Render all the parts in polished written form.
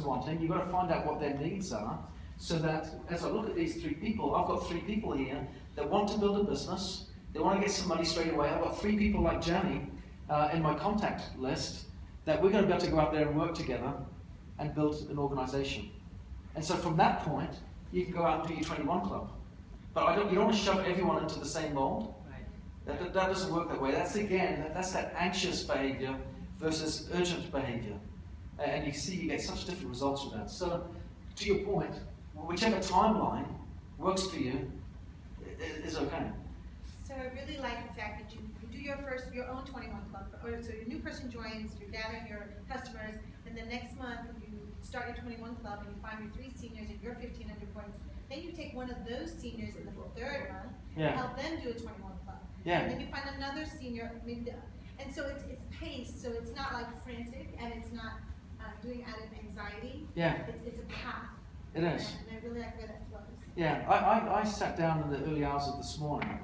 wanting. You've got to find out what their needs are, so that as I look at these 3 people, I've got 3 people here that want to build a business. They want to get some money straight away. I've got 3 people like Jenny in my contact list that we're going to be able to go out there and work together and build an organization. And so from that point, you can go out and do your 21 club. But you don't want to shove everyone into the same mold. That doesn't work that way. That's that anxious behavior versus urgent behavior. And you see you get such different results with that. So to your point, whichever timeline works for you is okay. So I really like the fact that you do your own 21 club, or so your new person joins, you're gathering your customers, and the next month you start your 21 club and you find your 3 seniors and your 1,500 points. Then you take one of those seniors in the 3rd month and help them do a 21 club. Yeah. And then you find another senior, and so it's paced, so it's not like frantic and it's not doing out of anxiety. Yeah. It's a path. It is. And I really like where that flows. Yeah, I sat down in the early hours of this morning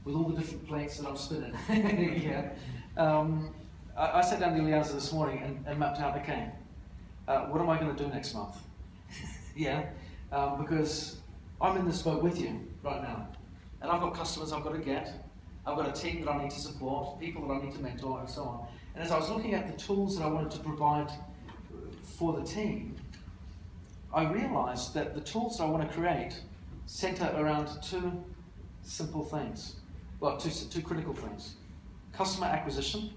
with all the different plates that I'm spinning. Yeah. I sat down in the early hours of this morning and mapped out, okay, what am I going to do next month? Yeah, because I'm in this boat with you right now. And I've got customers I've got to get. I've got a team that I need to support, people that I need to mentor, and so on. And as I was looking at the tools that I wanted to provide for the team, I realized that the tools that I want to create center around 2 simple things. Well, two critical things. Customer acquisition.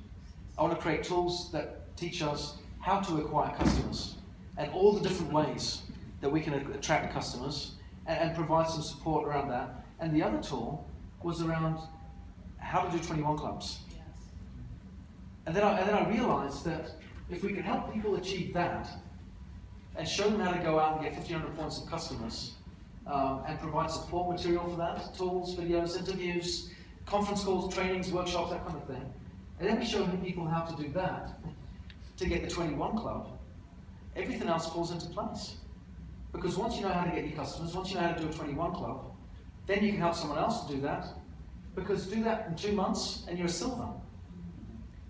I want to create tools that teach us how to acquire customers and all the different ways that we can attract customers and provide some support around that. And the other tool was around how to do 21 clubs. Yes. And then I realized that if we can help people achieve that and show them how to go out and get 1,500 points of customers and provide support material for that, tools, videos, interviews, conference calls, trainings, workshops, that kind of thing. And then we show people how to do that to get the 21 club, everything else falls into place. Because once you know how to get your customers, once you know how to do a 21 club, then you can help someone else to do that. Because do that in 2 months and you're a silver.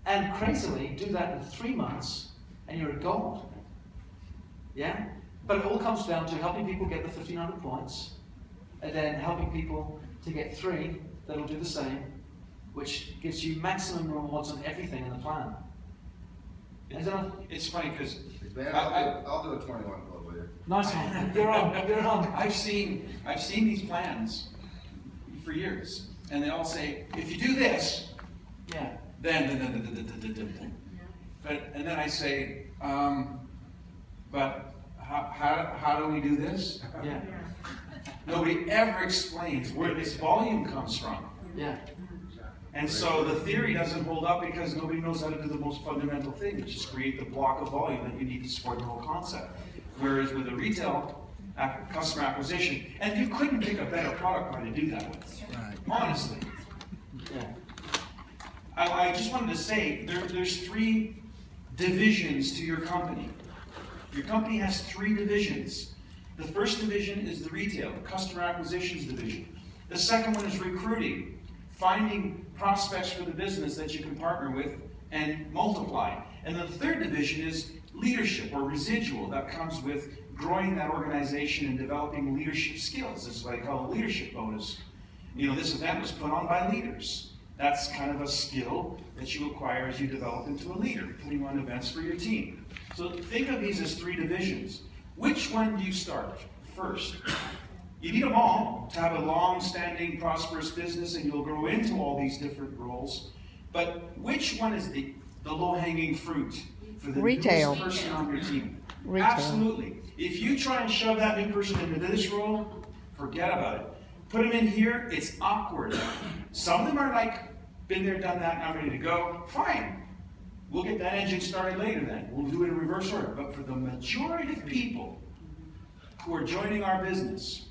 And crazily, do that in 3 months and you're a gold. Yeah? But it all comes down to helping people get the 1,500 points and then helping people to get 3 that'll do the same, which gives you maximum rewards on everything in the plan. It's funny because I'll do a 21 club with you. Nice one. You're on. I've seen these plans for years, and they all say, if you do this, Yeah. then. But and then I say, but how do we do this? Yeah. Nobody ever explains where this volume comes from. Yeah. And so the theory doesn't hold up because nobody knows how to do the most fundamental thing, which is create the block of volume that you need to support the whole concept. Whereas with a retail customer acquisition, and you couldn't pick a better product line to do that with. Right. Honestly. Yeah. I just wanted to say, there's 3 divisions to your company. Your company has 3 divisions. The first division is the retail, the customer acquisitions division. The second one is recruiting, finding prospects for the business that you can partner with and multiply. And then the third division is leadership or residual that comes with growing that organization and developing leadership skills. This is what I call a leadership bonus. You know, this event was put on by leaders. That's kind of a skill that you acquire as you develop into a leader, putting on events for your team. So think of these as 3 divisions. Which one do you start first? You need them all to have a long-standing, prosperous business, and you'll grow into all these different roles. But which one is the low-hanging fruit for the Retail. newest person on your team? Retail. Absolutely. If you try and shove that new person into this role, forget about it. Put them in here, it's awkward. Some of them are like, been there, done that, now ready to go. Fine. We'll get that engine started later then. We'll do it in reverse order. But for the majority of people who are joining our business,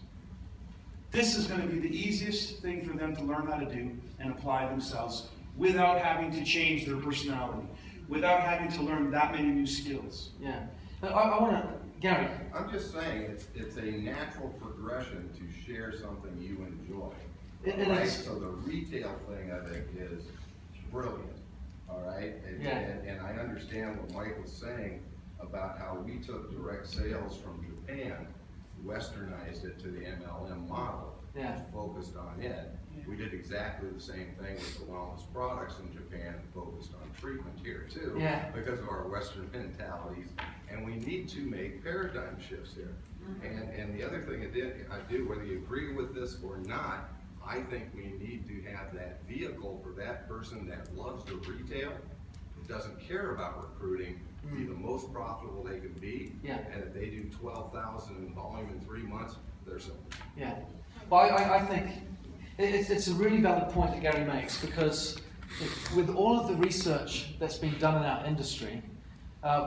this is going to be the easiest thing for them to learn how to do and apply themselves without having to change their personality, without having to learn that many new skills. Yeah. I want to, Gary. I'm just saying, it's a natural progression to share something you enjoy. It Right? is. So the retail thing, I think, is brilliant. All right? Yeah. And I understand what Mike was saying. about how we took direct sales from Japan, westernized it to the MLM model, Yeah. focused on it. We did exactly the same thing with the wellness products in Japan, focused on treatment here too. Yeah. Because of our Western mentalities, and we need to make paradigm shifts here. And the other thing I do, whether you agree with this or not, I think we need to have that vehicle for that person that loves to retail, that doesn't care about recruiting, be the most profitable they can be. Yeah. And if they do 12,000 in volume in 3 months, they're sold. Yeah. Well, I think it's a really valid point that Gary makes, because with all of the research that's been done in our industry,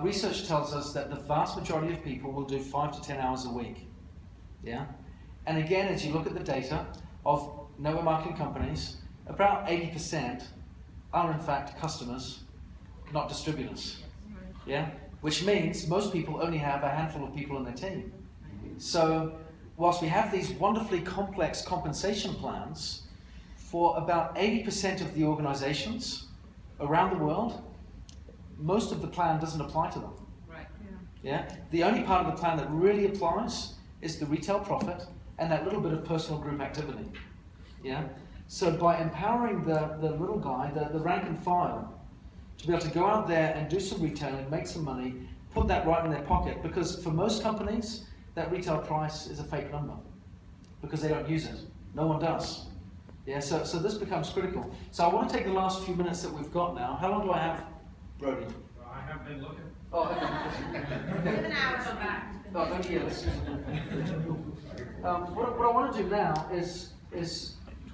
research tells us that the vast majority of people will do 5 to 10 hours a week. Yeah? And again, as you look at the data of network marketing companies, about 80% are in fact customers, not distributors. Yeah? Which means most people only have a handful of people in their team. So, whilst we have these wonderfully complex compensation plans for about 80% of the organizations around the world, most of the plan doesn't apply to them. Right. Yeah? The only part of the plan that really applies is the retail profit and that little bit of personal group activity. Yeah? So by empowering the little guy, the rank and file, to be able to go out there and do some retailing, make some money, put that right in their pocket, because for most companies, that retail price is a fake number, because they don't use it. No one does. Yeah, so this becomes critical. So I want to take the last few minutes that we've got now. How long do I have, Brody? I have been looking. Oh, okay. 7 hours. Go back. Oh, thank you. What I want to do now is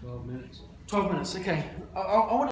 12 minutes. 12 minutes. Okay. I want